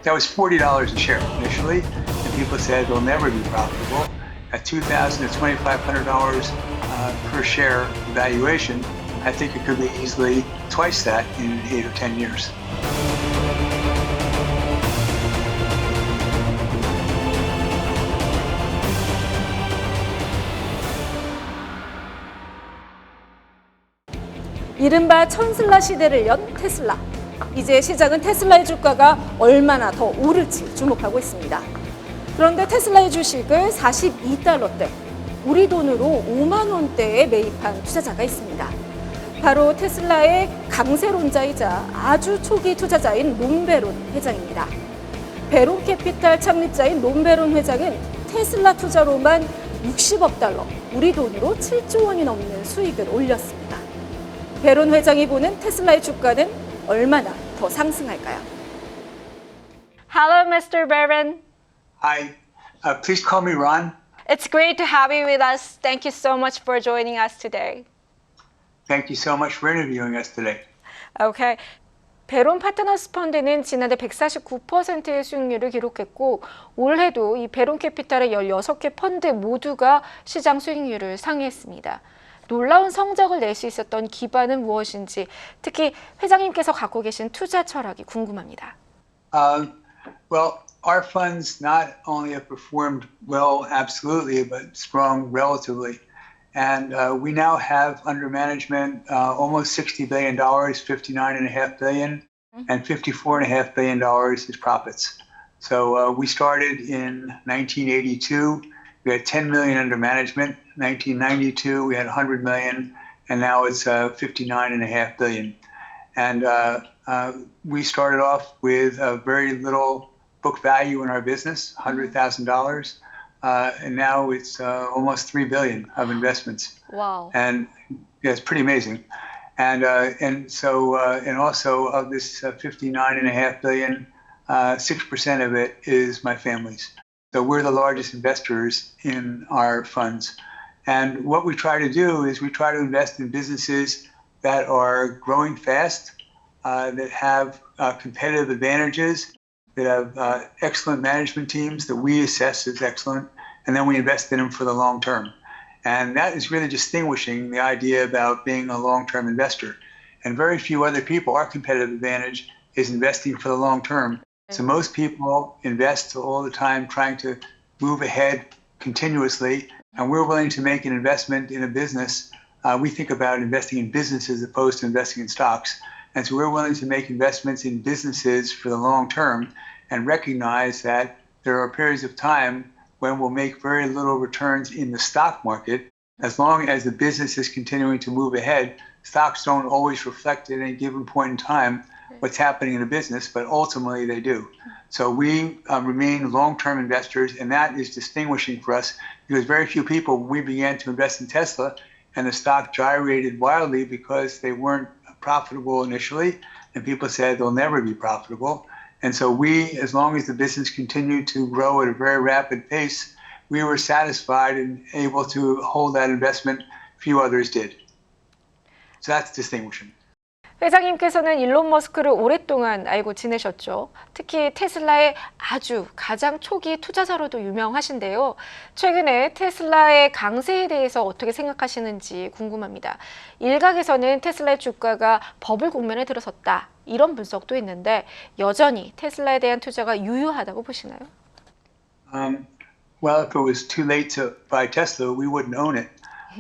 That was $40 a share initially, and people said they'll never be profitable. At $2,000 to $2,500 per share valuation, I think it could be easily twice that in 8 or 10 years. 이른바 천슬라 시대를 연 테슬라. 이제 시장은 테슬라의 주가가 얼마나 더 오를지 주목하고 있습니다. 그런데 테슬라의 주식을 42달러대, 우리 돈으로 5만 원대에 매입한 투자자가 있습니다. 바로 테슬라의 강세론자이자 아주 초기 투자자인 롬베론 회장입니다. 배론캐피탈 창립자인 롬베론 회장은 테슬라 투자로만 60억 달러, 우리 돈으로 7조 원이 넘는 수익을 올렸습니다. 배론 회장이 보는 테슬라의 주가는 얼마나 더 상승할까요? Hello, Mr. Baron. Hi, please call me Ron. It's great to have you with us. Thank you so much for joining us today. Thank you so much for interviewing us today. Okay. 배론 파트너스 펀드는 지난해 149%의 수익률을 기록했고 올해도 이 배론 캐피탈의 16개 펀드 모두가 시장 수익률을 상회했습니다. 놀라운 성적을 낼 수 있었던 기반은 무엇인지, 특히 회장님께서 갖고 계신 투자 철학이 궁금합니다. Well, our funds not only have performed well absolutely, but strong relatively. And we now have under management almost $60 billion, $59.5 billion, and $54.5 billion is profits. So we started in 1982. We had 10 million under management. 1992, we had 100 million, and now it's 59.5 billion. And we started off with very little book value in our business, $100,000, and now it's almost 3 billion of investments. Wow. And yeah, it's pretty amazing. And also of this 59.5 billion, 6% of it is my family's. So we're the largest investors in our funds. And what we try to do is we try to invest in businesses that are growing fast, that have competitive advantages, that have excellent management teams that we assess as excellent, and then we invest in them for the long term. And that is really distinguishing the idea about being a long-term investor. And very few other people, our competitive advantage is investing for the long term. So most people invest all the time trying to move ahead continuously, and we're willing to make an investment in a business. We think about investing in businesses as opposed to investing in stocks. And so we're willing to make investments in businesses for the long term and recognize that there are periods of time when we'll make very little returns in the stock market. As long as the business is continuing to move ahead, stocks don't always reflect at any given point in time what's happening in the business, but ultimately they do. So we remain long-term investors, and that is distinguishing for us because very few people, when we began to invest in Tesla, and the stock gyrated wildly because they weren't profitable initially, and people said they'll never be profitable. And so we, as long as the business continued to grow at a very rapid pace, we were satisfied and able to hold that investment. Few others did. So that's distinguishing. 회장님께서는 일론 머스크를 오랫동안 알고 지내셨죠. 특히 테슬라의 아주 가장 초기 투자자로도 유명하신데요. 최근에 테슬라의 강세에 대해서 어떻게 생각하시는지 궁금합니다. 일각에서는 테슬라의 주가가 버블 국면에 들어섰다, 이런 분석도 있는데 여전히 테슬라에 대한 투자가 유효하다고 보시나요? Well, if it was too late to buy Tesla, we wouldn't own it.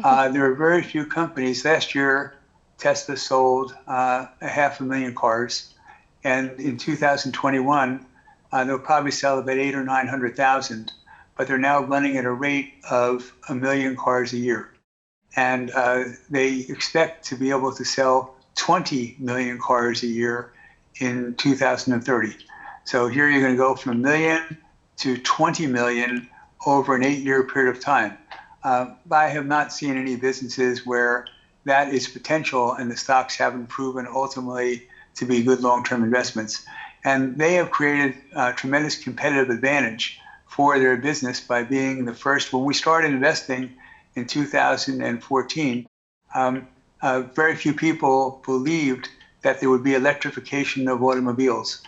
There are very few companies. Last year, Tesla sold 500,000 cars, and in 2021, they'll probably sell about 800,000 or 900,000, but they're now running at a rate of 1 million cars a year. And they expect to be able to sell 20 million cars a year in 2030. So here you're going to go from 1 million to 20 million over an 8-year period of time. I have not seen any businesses where that is potential and the stocks haven't proven ultimately to be good long-term investments. And they have created a tremendous competitive advantage for their business by being the first. When we started investing in 2014, very few people believed that there would be electrification of automobiles.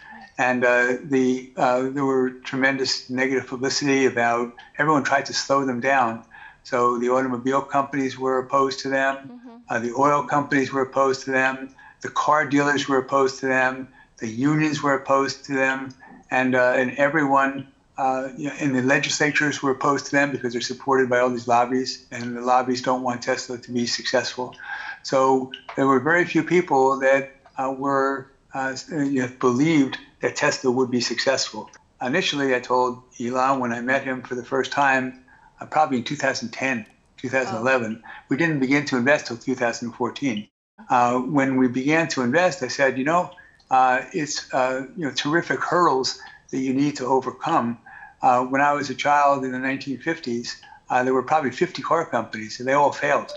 And there were tremendous negative publicity about everyone tried to slow them down. So the automobile companies were opposed to them. The oil companies were opposed to them. The car dealers were opposed to them. The unions were opposed to them. And everyone in the legislatures were opposed to them because they're supported by all these lobbies. And the lobbies don't want Tesla to be successful. So there were very few people that believed that Tesla would be successful. Initially, I told Elon when I met him for the first time, probably in 2010, 2011, we didn't begin to invest till 2014. When we began to invest, I said, it's terrific hurdles that you need to overcome. When I was a child in the 1950s, there were probably 50 car companies, and they all failed.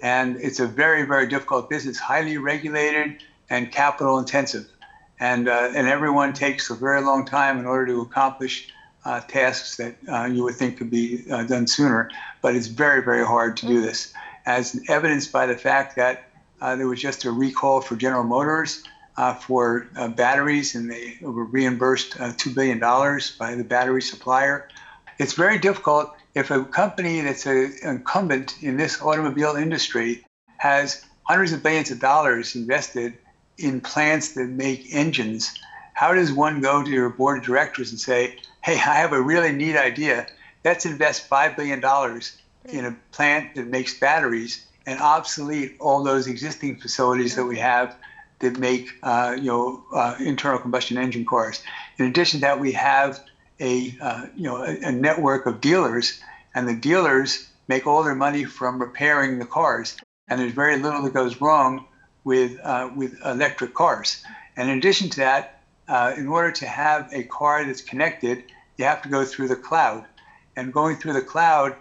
And it's a very, very difficult business, highly regulated and capital intensive. And everyone takes a very long time in order to accomplish tasks that you would think could be done sooner. But it's very, very hard to do this, as evidenced by the fact that there was just a recall for General Motors for batteries, and they were reimbursed $2 billion by the battery supplier. It's very difficult if a company that's an incumbent in this automobile industry has hundreds of billions of dollars invested in plants that make engines. How does one go to your board of directors and say, hey, I have a really neat idea. Let's invest $5 billion in a plant that makes batteries and obsolete all those existing facilities that we have that make internal combustion engine cars. In addition to that, we have a network of dealers, and the dealers make all their money from repairing the cars. And there's very little that goes wrong with electric cars. And in addition to that, in order to have a car that's connected, you have to go through the cloud. And going through the cloud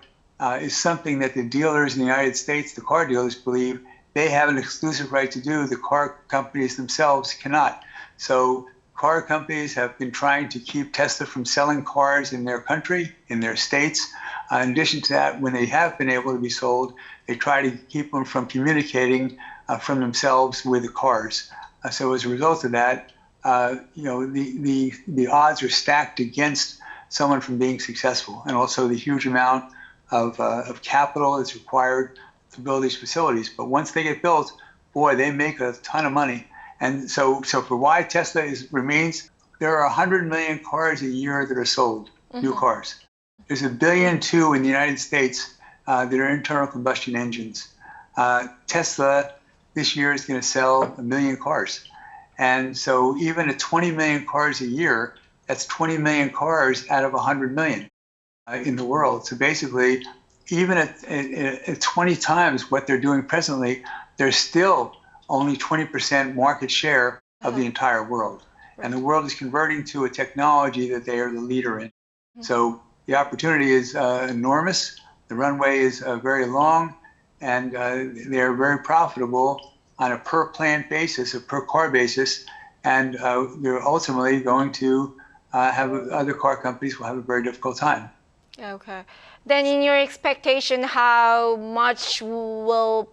is something that the dealers in the United States, the car dealers, believe they have an exclusive right to do. The car companies themselves cannot. So car companies have been trying to keep Tesla from selling cars in their country, in their states. In addition to that, when they have been able to be sold, they try to keep them from communicating from themselves with the cars. So as a result of that, the odds are stacked against someone from being successful, and also the huge amount of capital that's required to build these facilities. But once they get built, boy, they make a ton of money. And so for why Tesla remains, there are 100 million cars a year that are sold, new cars. There's 1.2 billion in the United States that are internal combustion engines. Tesla this year is going to sell 1 million cars. And so even at 20 million cars a year, that's 20 million cars out of 100 million in the world. So basically, even at 20 times what they're doing presently, they're still only 20% market share of the entire world. And the world is converting to a technology that they are the leader in. So the opportunity is enormous. The runway is very long, and they're very profitable on a per plant basis, a per car basis. And they're ultimately going to have other car companies will have a very difficult time. Okay. Then in your expectation, how much will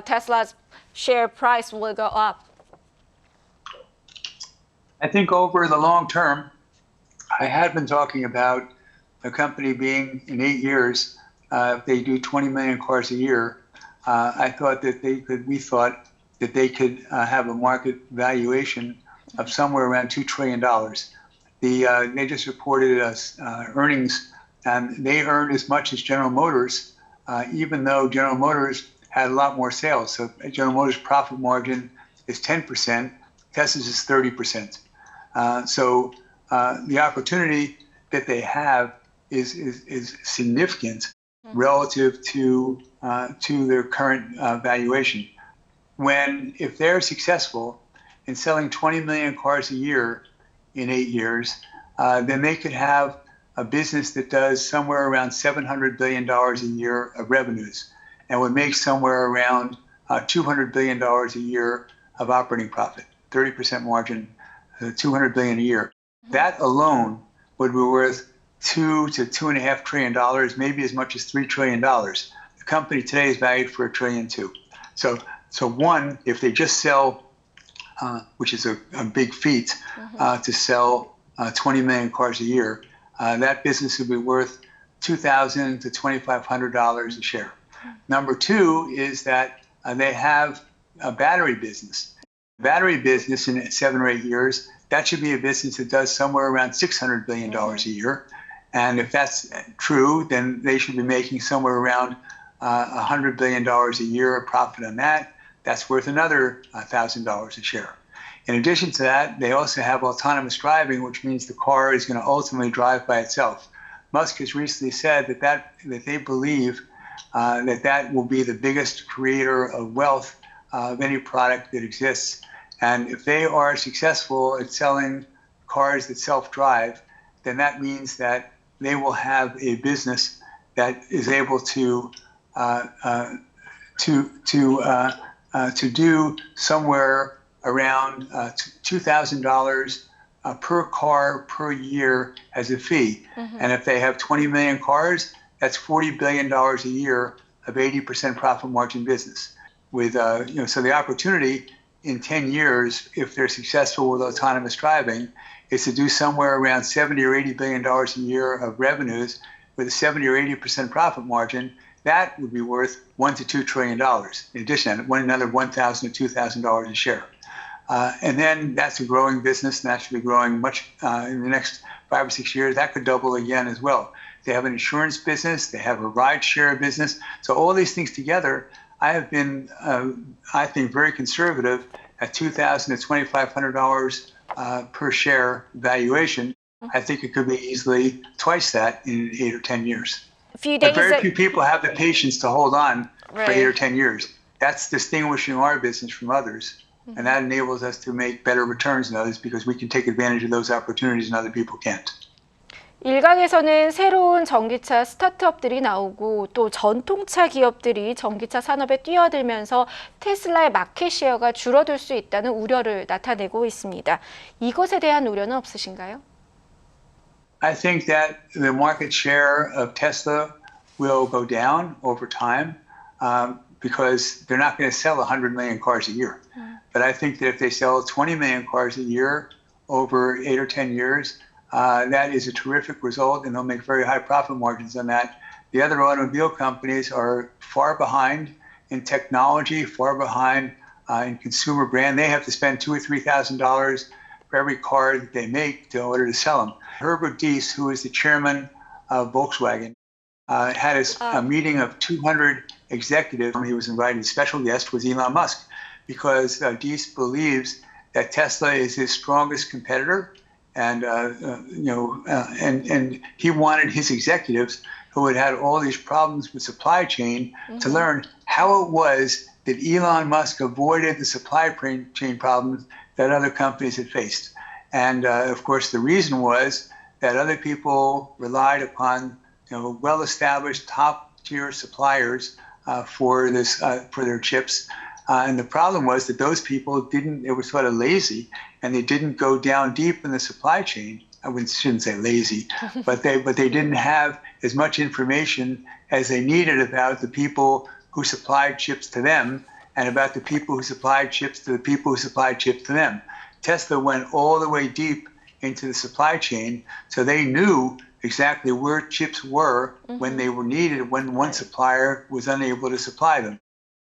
Tesla's share price will go up? I think over the long term, I had been talking about a company being in 8 years, if they do 20 million cars a year, I thought that we thought that they could have a market valuation of somewhere around $2 trillion. They just reported us earnings, and they earned as much as General Motors, even though General Motors had a lot more sales. So General Motors' profit margin is 10%, Tesla's is 30%. So the opportunity that they have is significant relative to their current valuation. If they're successful in selling 20 million cars a year in 8 years, then they could have a business that does somewhere around $700 billion a year of revenues, and would make somewhere around $200 billion a year of operating profit, 30% margin, $200 billion a year. That alone would be worth $2 to $2.5 trillion, maybe as much as $3 trillion. The company today is valued for $1.2 trillion. So one, if they just sell, which is a big feat, to sell 20 million cars a year, that business would be worth $2,000 to $2,500 a share. Number two is that they have a battery business. Battery business in 7 or 8 years, that should be a business that does somewhere around $600 billion a year. And if that's true, then they should be making somewhere around $100 billion a year of profit on that. That's worth another $1,000 a share. In addition to that, they also have autonomous driving, which means the car is going to ultimately drive by itself. Musk has recently said that they believe that will be the biggest creator of wealth of any product that exists. And if they are successful at selling cars that self-drive, then that means that they will have a business that is able to do somewhere around $2,000 per car per year as a fee. And if they have 20 million cars, that's $40 billion a year of 80% profit margin business. With so the opportunity in 10 years, if they're successful with autonomous driving, is to do somewhere around $70 or $80 billion a year of revenues with a 70 or 80% profit margin. That would be worth $1 to $2 trillion. In addition, another $1,000 to $2,000 a share. And then that's a growing business, and that should be growing much in the next 5 or 6 years. That could double again as well. They have an insurance business. They have a ride share business. So all these things together, I have been, I think, very conservative at $2,000 to $2,500 per share valuation. I think it could be easily twice that in 8 or 10 years. But very few people have the patience to hold on for 8 or 10 years. That's distinguishing our business from others. And that enables us to make better returns than others because we can take advantage of those opportunities and other people can't. 일각에서는 새로운 전기차 스타트업들이 나오고 또 전통차 기업들이 전기차 산업에 뛰어들면서 테슬라의 마켓 셰어가 줄어들 수 있다는 우려를 나타내고 있습니다. 이것에 대한 우려는 없으신가요? I think that the market share of Tesla will go down over time because they're not going to sell 100 million cars a year. But I think that if they sell 20 million cars a year over 8 or 10 years, that is a terrific result, and they'll make very high profit margins on that. The other automobile companies are far behind in technology, far behind in consumer brand. They have to spend $2,000 or $3,000 for every car that they make in order to sell them. Herbert Diess, who is the chairman of Volkswagen, had a meeting of 200 executives. He was invited. A special guest was Elon Musk, because Diess believes that Tesla is his strongest competitor. And and he wanted his executives who had had all these problems with supply chain to learn how it was that Elon Musk avoided the supply chain problems that other companies had faced. And of course, the reason was that other people relied upon well-established top-tier suppliers for their chips. And the problem was that those people they were sort of lazy, and they didn't go down deep in the supply chain. I shouldn't say lazy, but they didn't have as much information as they needed about the people who supplied chips to them and about the people who supplied chips to the people who supplied chips to them. Tesla went all the way deep into the supply chain, so they knew exactly where chips were when they were needed, when one supplier was unable to supply them.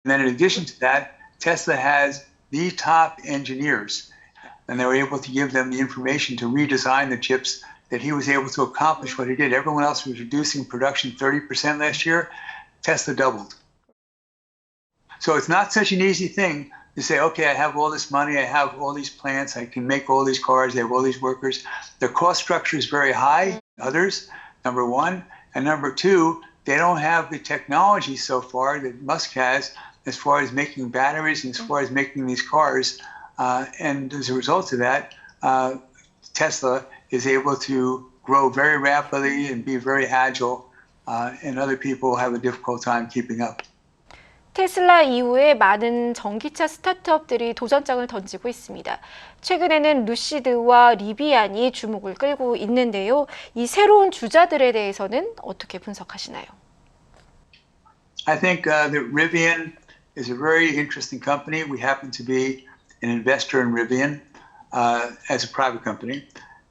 And then in addition to that, Tesla has the top engineers, and they were able to give them the information to redesign the chips that he was able to accomplish what he did. Everyone else was reducing production 30% last year. Tesla doubled. So it's not such an easy thing to say, okay, I have all this money, I have all these plants, I can make all these cars, I have all these workers. The cost structure is very high, others, number one. And number two, they don't have the technology so far that Musk has as far as making batteries and as far as making these cars. And as a result of that, Tesla is able to grow very rapidly and be very agile, and other people have a difficult time keeping up. 테슬라 이후에 많은 전기차 스타트업들이 도전장을 던지고 있습니다. 최근에는 루시드와 리비안이 주목을 끌고 있는데요. 이 새로운 주자들에 대해서는 어떻게 분석하시나요? I think that Rivian is a very interesting company. We happen to be an investor in Rivian. as a private company,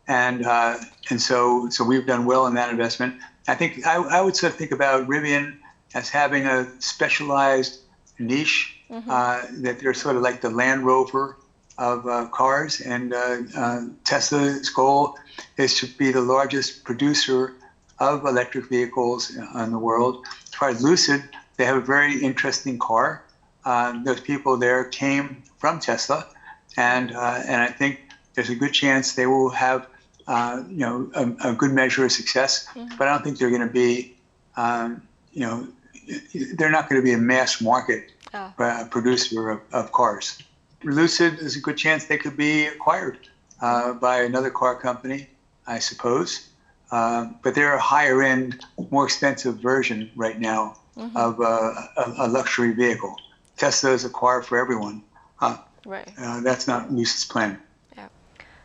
and so we've done well in that investment. I think I would sort of think about Rivian as having a specialized niche, that they're sort of like the Land Rover of cars, and Tesla's goal is to be the largest producer of electric vehicles in the world. As far as Lucid, they have a very interesting car. Those people there came from Tesla, and I think there's a good chance they will have a good measure of success. But I don't think they're going to be they're not going to be a mass market producer of cars. Lucid, there's a good chance they could be acquired by another car company, I suppose. But they're a higher end, more expensive version right now of a luxury vehicle. Tesla is a car for everyone. Right. That's not Lucid's plan.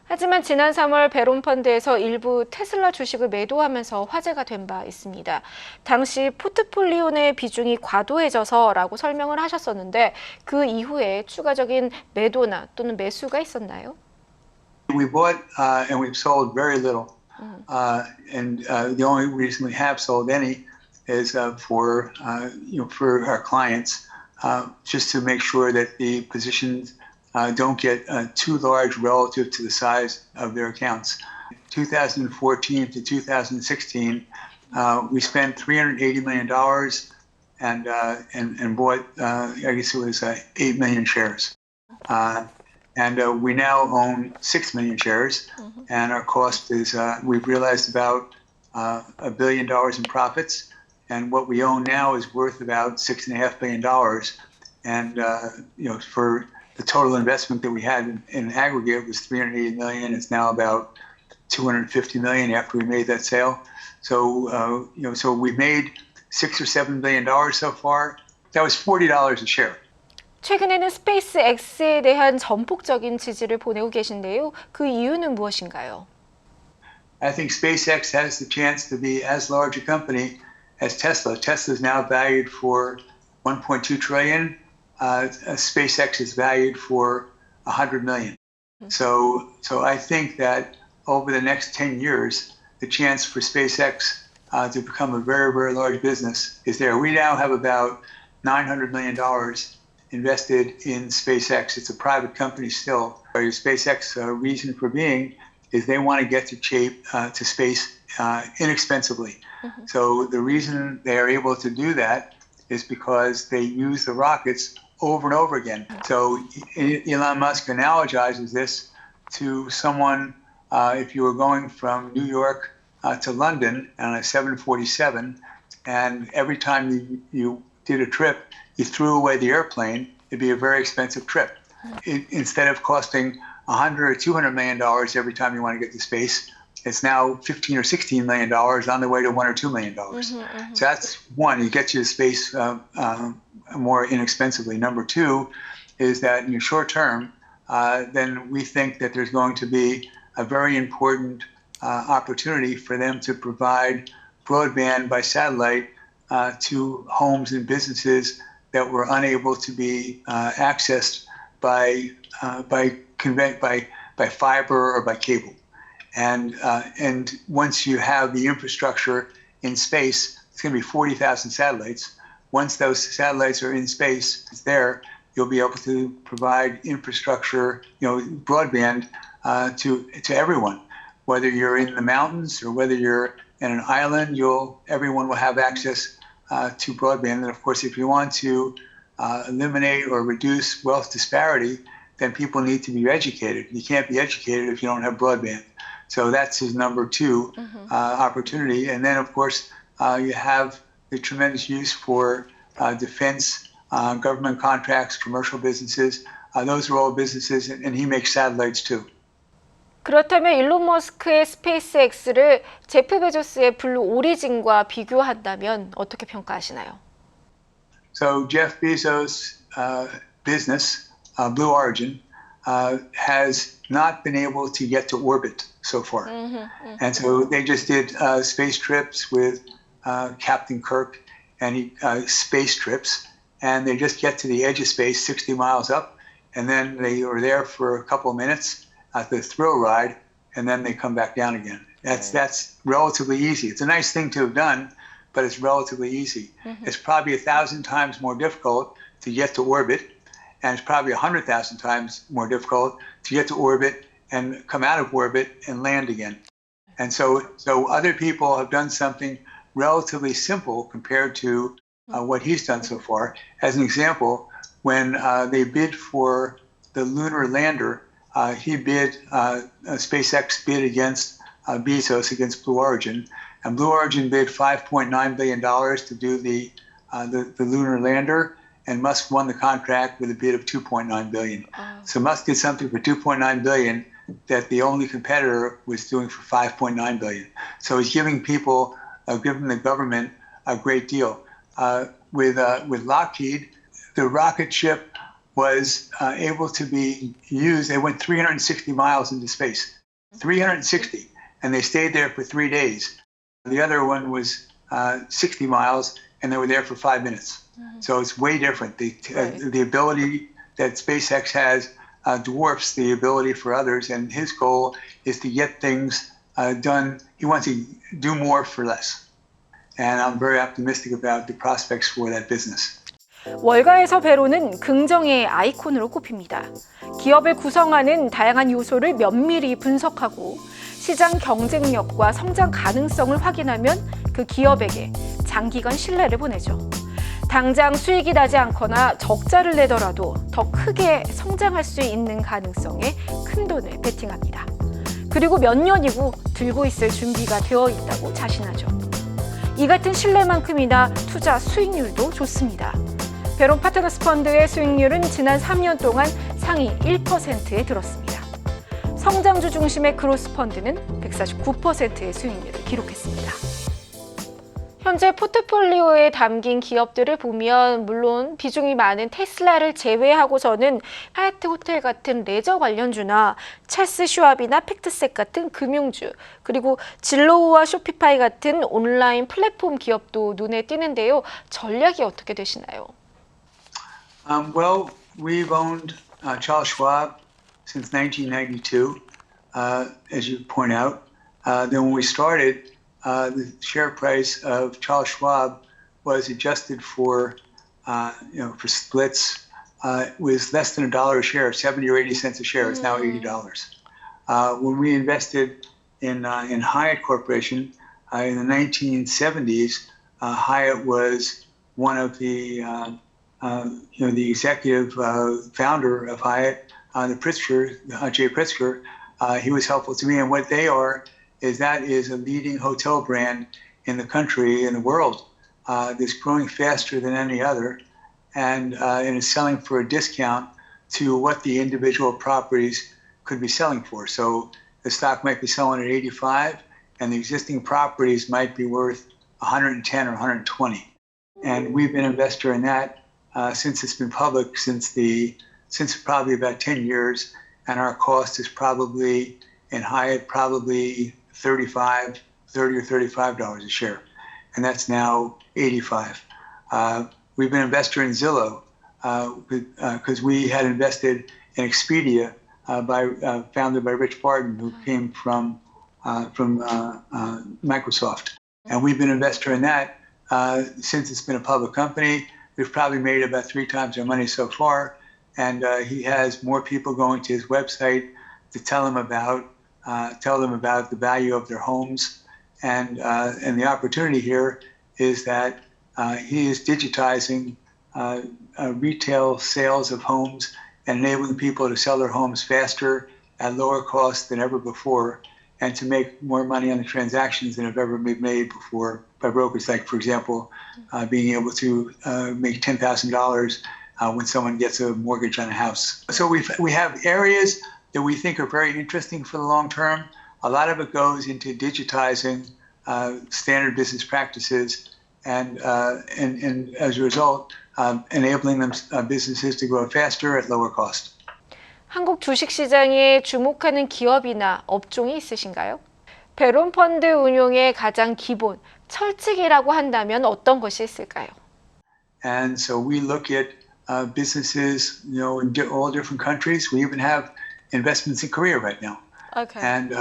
하지만 지난 3월 배론펀드에서 일부 테슬라 주식을 매도하면서 화제가 된 바 있습니다. 당시 포트폴리오 내 비중이 과도해져서라고 설명을 하셨었는데 그 이후에 추가적인 매도나 또는 매수가 있었나요? We bought and we've sold very little. And the only reason we have sold any is for our clients, just to make sure that the positions don't get too large relative to the size of their accounts. 2014 to 2016, we spent $380 million and bought, I guess it was 8 million shares. And we now own 6 million shares, and our cost is, we've realized about $1 billion in profits, and what we own now is worth about $6.5 billion. And for the total investment that we had in aggregate was $380 million. It's now about $250 million after we made that sale. So so we made $6 or $7 billion so far. That was $40 a share. 최근에는 스페이스X에 대한 전폭적인 지지를 보내고 계신데요. 그 이유는 무엇인가요? I think SpaceX has the chance to be as large a company as Tesla. Tesla is now valued for $1.2 trillion. SpaceX is valued for $100 million. So I think that over the next 10 years, the chance for SpaceX to become a very, very large business is there. We now have about $900 million invested in SpaceX. It's a private company still. SpaceX reason for being is they want to get to space inexpensively. So the reason they are able to do that is because they use the rockets over and over again. So Elon Musk analogizes this to someone, if you were going from New York to London on a 747, and every time you did a trip, you threw away the airplane, it'd be a very expensive trip. Instead of costing $100 or $200 million every time you want to get to space, it's now $15 or $16 million on the way to $1 or $2 million. So that's one, you get you to space more inexpensively. Number two is that in the short term, then we think that there's going to be a very important opportunity for them to provide broadband by satellite to homes and businesses that were unable to be accessed by fiber or by cable. And once you have the infrastructure in space, it's going to be 40,000 satellites. Once those satellites are in space, it's there, you'll be able to provide infrastructure, broadband to everyone. Whether you're in the mountains or whether you're in an island, everyone will have access to broadband. And of course, if you want to eliminate or reduce wealth disparity, then people need to be educated. You can't be educated if you don't have broadband. So that's his number two opportunity. And then, of course, you have the tremendous use for defense, government contracts, commercial businesses. Those are all businesses, and he makes satellites too. 그렇다면 일론 머스크의 스페이스X를 제프 베조스의 블루 오리진과 비교한다면 어떻게 평가하시나요? So Jeff Bezos' business, Blue Origin, has not been able to get to orbit so far. And so they just did space trips with Captain Kirk and space trips, and they just get to the edge of space, 60 miles up, and then they were there for a couple of minutes, the thrill ride, and then they come back down again. That's relatively easy. It's a nice thing to have done, but it's relatively easy. It's probably 1,000 times more difficult to get to orbit, and it's probably 100,000 times more difficult to get to orbit and come out of orbit and land again. And so other people have done something relatively simple compared to what he's done so far. As an example, when they bid for the lunar lander, SpaceX bid against Bezos, against Blue Origin, and Blue Origin bid $5.9 billion to do the lunar lander, and Musk won the contract with a bid of $2.9 billion. So Musk did something for $2.9 billion that the only competitor was doing for $5.9 billion. So he's giving people, giving the government a great deal. With Lockheed, the rocket ship was able to be used. They went 360 miles into space, 360, and they stayed there for 3 days. The other one was 60 miles, and they were there for 5 minutes. So it's way different. The ability that SpaceX has dwarfs the ability for others, and his goal is to get things done. He wants to do more for less. And I'm very optimistic about the prospects for that business. 월가에서 배로는 긍정의 아이콘으로 꼽힙니다. 기업을 구성하는 다양한 요소를 면밀히 분석하고 시장 경쟁력과 성장 가능성을 확인하면 그 기업에게 장기간 신뢰를 보내죠. 당장 수익이 나지 않거나 적자를 내더라도 더 크게 성장할 수 있는 가능성에 큰 돈을 베팅합니다. 그리고 몇 년 이후 들고 있을 준비가 되어 있다고 자신하죠. 이 같은 신뢰만큼이나 투자 수익률도 좋습니다. 배론 파트너스 펀드의 수익률은 지난 3년 동안 상위 1%에 들었습니다. 성장주 중심의 그로스 펀드는 149%의 수익률을 기록했습니다. 현재 포트폴리오에 담긴 기업들을 보면 물론 비중이 많은 테슬라를 제외하고서는 하얏트 호텔 같은 레저 관련주나 찰스 슈왑이나 팩트셋 같은 금융주, 그리고 진로우와 쇼피파이 같은 온라인 플랫폼 기업도 눈에 띄는데요. 전략이 어떻게 되시나요? Well, we've owned Charles Schwab since 1992, as you point out. Then when we started, the share price of Charles Schwab was adjusted for splits. It was less than $1 a share, 70 or 80 cents a share. It's now $80. When we invested in Hyatt Corporation in the 1970s, Hyatt was one of the the executive founder of Hyatt, Jay Pritzker. He was helpful to me, and what they are is that is a leading hotel brand in the country, in the world, that's growing faster than any other, and is selling for a discount to what the individual properties could be selling for. So the stock might be selling at 85, and the existing properties might be worth 110 or 120. And we've been an investor in that since it's been public, since probably about 10 years, and our cost is probably in Hyatt probably $30 or $35 a share, and that's now 85. We've been an investor in Zillow because we had invested in Expedia, founded by Rich Barton, who came from Microsoft, and we've been an investor in that since it's been a public company. We've probably made about 3 times our money so far, and he has more people going to his website to tell them about the value of their homes, and the opportunity here is that he is digitizing retail sales of homes and enabling people to sell their homes faster at lower cost than ever before, and to make more money on the transactions than have ever been made before by brokers. Like, for example, being able to make $10,000 when someone gets a mortgage on a house. So we have areas that we think are very interesting for the long term. A lot of it goes into digitizing standard business practices, and as a result, enabling them businesses to grow faster at lower cost. 한국 주식시장에 주목하는 기업이나 업종이 있으신가요? 배론 펀드 운용의 가장 기본, 철칙이라고 한다면 어떤 것이 있을까요? And so we look at businesses, in all different countries. We even have investments in Korea right now. Okay. And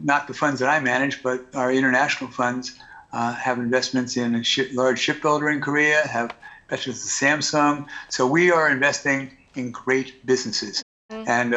not the funds that I manage, but our international funds have investments in a large shipbuilder in Korea, have investments in Samsung. So we are investing in great businesses and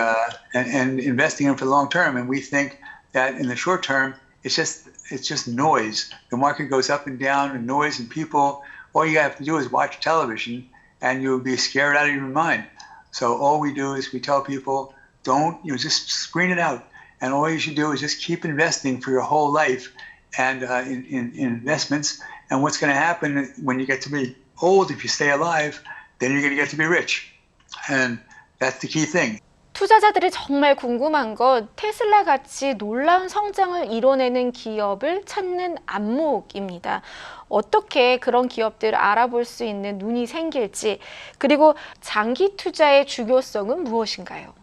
investing in them for the long term. And we think that in the short term, it's just noise. The market goes up and down and noise, and people, all you have to do is watch television and you'll be scared out of your mind. So all we do is we tell people, just screen it out. And all you should do is just keep investing for your whole life and in investments. And what's going to happen when you get to be old, if you stay alive, then you're going to get to be rich. And that's the key thing. 투자자들이 정말 궁금한 건 테슬라 같이 놀라운 성장을 이뤄내는 기업을 찾는 안목입니다. 어떻게 그런 기업들을 알아볼 수 있는 눈이 생길지, 그리고 장기 투자의 중요성은 무엇인가요?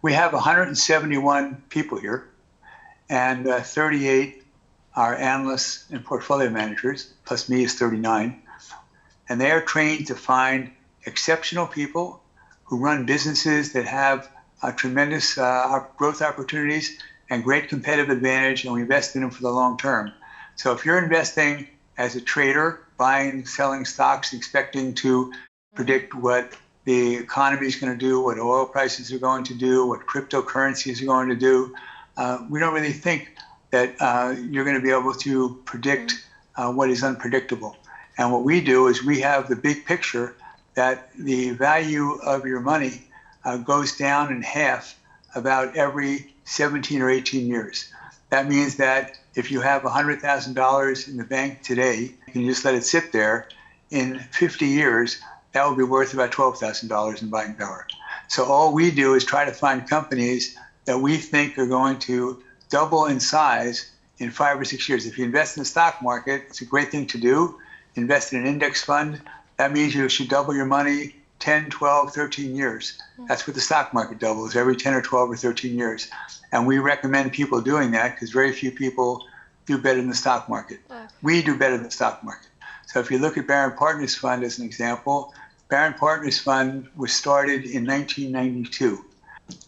We have 171 people here, and 38 are analysts and portfolio managers, plus me is 39. And they are trained to find exceptional people who run businesses that have tremendous growth opportunities and great competitive advantage, and we invest in them for the long term. So if you're investing as a trader, buying, selling stocks, expecting to predict what the economy is going to do, what oil prices are going to do, what cryptocurrencies are going to do, we don't really think that you're going to be able to predict what is unpredictable. And what we do is we have the big picture that the value of your money goes down in half about every 17 or 18 years. That means that if you have $100,000 in the bank today, you can just let it sit there. In 50 years, that will be worth about $12,000 in buying power. So all we do is try to find companies that we think are going to double in size in 5 or 6 years. If you invest in the stock market, it's a great thing to do. Invest in an index fund. That means you should double your money 10, 12, 13 years. That's what the stock market doubles, every 10 or 12 or 13 years. And we recommend people doing that because very few people do better than the stock market. We do better than the stock market. So if you look at Barron Partners Fund as an example, Barron Partners Fund was started in 1992.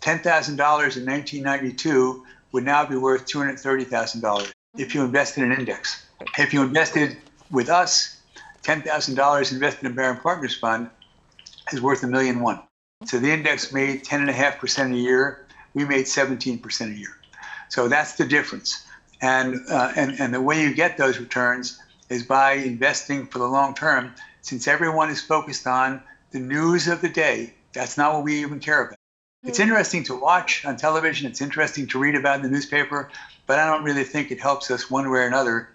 $10,000 in 1992 would now be worth $230,000 if you invested in an index. If you invested with us, $10,000 invested in Barron Partners Fund is worth $1.1 million. So the index made 10.5% a year. We made 17% a year. So that's the difference. And the way you get those returns is by investing for the long term. Since everyone is focused on the news of the day, that's not what we even care about. It's interesting to watch on television. It's interesting to read about in the newspaper, but I don't really think it helps us one way or another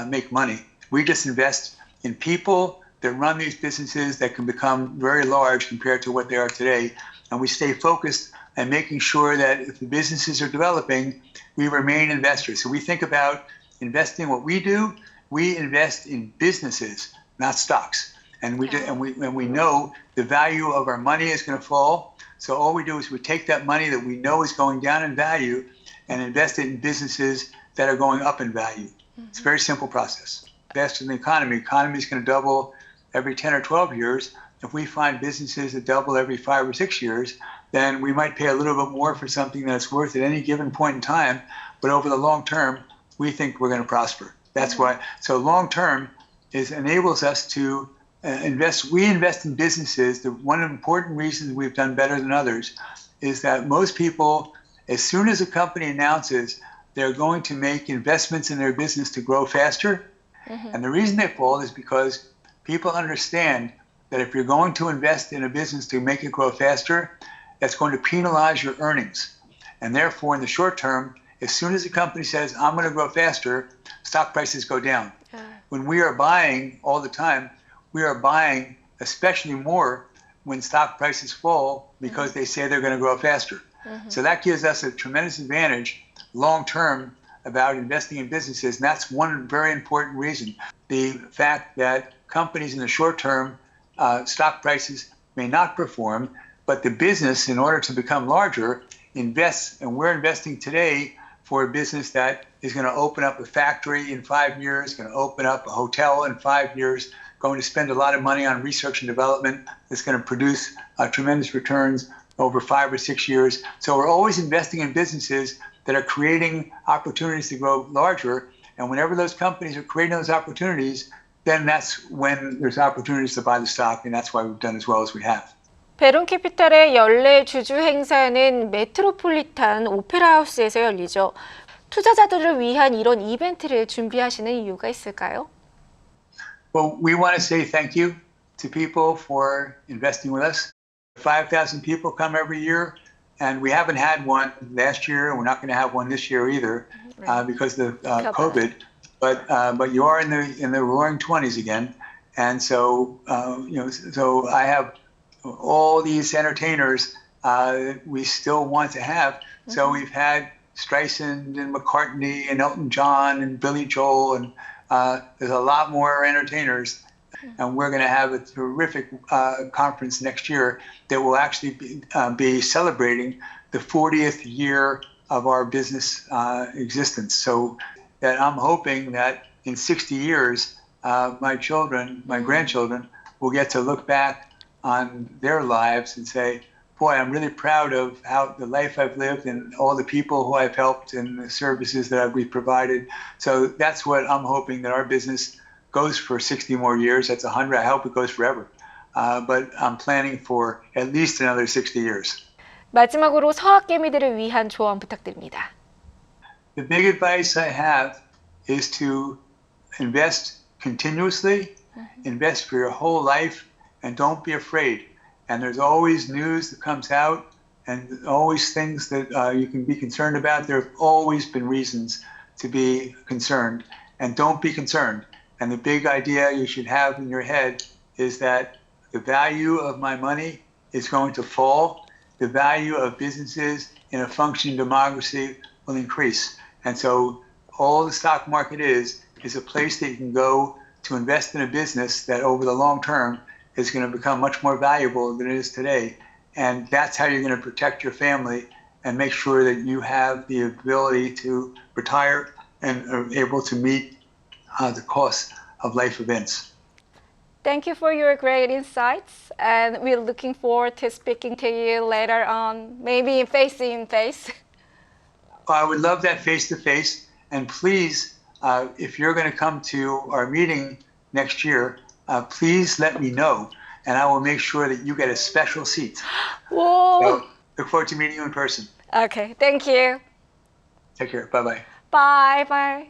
make money. We just invest in people that run these businesses that can become very large compared to what they are today. And we stay focused on making sure that if the businesses are developing, we remain investors. So we think about investing. What we do, we invest in businesses, not stocks. And we know the value of our money is going to fall. So all we do is we take that money that we know is going down in value and invest it in businesses that are going up in value. It's a very simple process. Invest in the economy. The economy is going to double every 10 or 12 years. If we find businesses that double every 5 or 6 years, then we might pay a little bit more for something that's worth at any given point in time. But over the long term, we think we're going to prosper. That's why. So long term enables us to invest. We invest in businesses. One of the important reasons we've done better than others is that most people, as soon as a company announces they're going to make investments in their business to grow faster, and the reason they fall is because people understand that if you're going to invest in a business to make it grow faster, that's going to penalize your earnings. And therefore, in the short term, as soon as a company says, I'm going to grow faster, stock prices go down. When we are buying all the time, we are buying especially more when stock prices fall because they say they're going to grow faster. So that gives us a tremendous advantage long term about investing in businesses. And that's one very important reason. The fact that companies in the short term, stock prices may not perform, but the business, in order to become larger, invests, and we're investing today for a business that is going to open up a factory in 5 years, going to open up a hotel in 5 years, going to spend a lot of money on research and development that's going to produce tremendous returns over 5 or 6 years. So we're always investing in businesses that are creating opportunities to grow larger. And whenever those companies are creating those opportunities, then that's when there's opportunities to buy the stock. And that's why we've done as well as we have. 배론캐피탈의 연례 주주 행사는 메트로폴리탄 오페라하우스에서 열리죠. 투자자들을 위한 이런 이벤트를 준비하시는 이유가 있을까요? Well, we want to say thank you to people for investing with us. 5,000 people come every year, and we haven't had one last year, and we're not going to have one this year either because of COVID. But you are in the roaring 20s again, and so so I have all these entertainers we still want to have. So we've had Streisand and McCartney and Elton John and Billy Joel, and there's a lot more entertainers. And we're going to have a terrific conference next year that will actually be celebrating the 40th year of our business existence. So that I'm hoping that in 60 years, my grandchildren, will get to look back on their lives and say, boy, I'm really proud of how the life I've lived and all the people who I've helped and the services that we've provided. So that's what I'm hoping, that our business goes for 60 more years. That's 100. I hope it goes forever. But I'm planning for at least another 60 years. 마지막으로 서학개미들을 위한 조언 부탁드립니다. The big advice I have is to invest continuously, invest for your whole life, and don't be afraid. And there's always news that comes out and always things that you can be concerned about. There have always been reasons to be concerned, and don't be concerned. And the big idea you should have in your head is that the value of my money is going to fall. The value of businesses in a functioning democracy will increase. And so all the stock market is a place that you can go to invest in a business that over the long term is going to become much more valuable than it is today. And that's how you're going to protect your family and make sure that you have the ability to retire and are able to meet the cost of life events. Thank you for your great insights, and we're looking forward to speaking to you later on, maybe face in face. I would love that face-to-face, and please, if you're going to come to our meeting next year, please let me know, and I will make sure that you get a special seat. Whoa! So, look forward to meeting you in person. Okay, thank you. Take care. Bye-bye. Bye bye.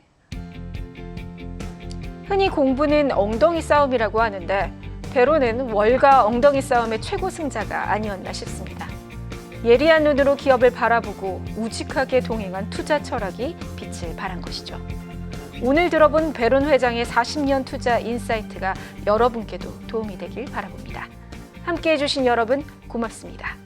흔히 공부는 엉덩이 싸움이라고 하는데 배론은 월가 엉덩이 싸움의 최고 승자가 아니었나 싶습니다. 예리한 눈으로 기업을 바라보고 우직하게 동행한 투자 철학이 빛을 발한 것이죠. 오늘 들어본 배론 회장의 40년 투자 인사이트가 여러분께도 도움이 되길 바라봅니다. 함께해 주신 여러분 고맙습니다.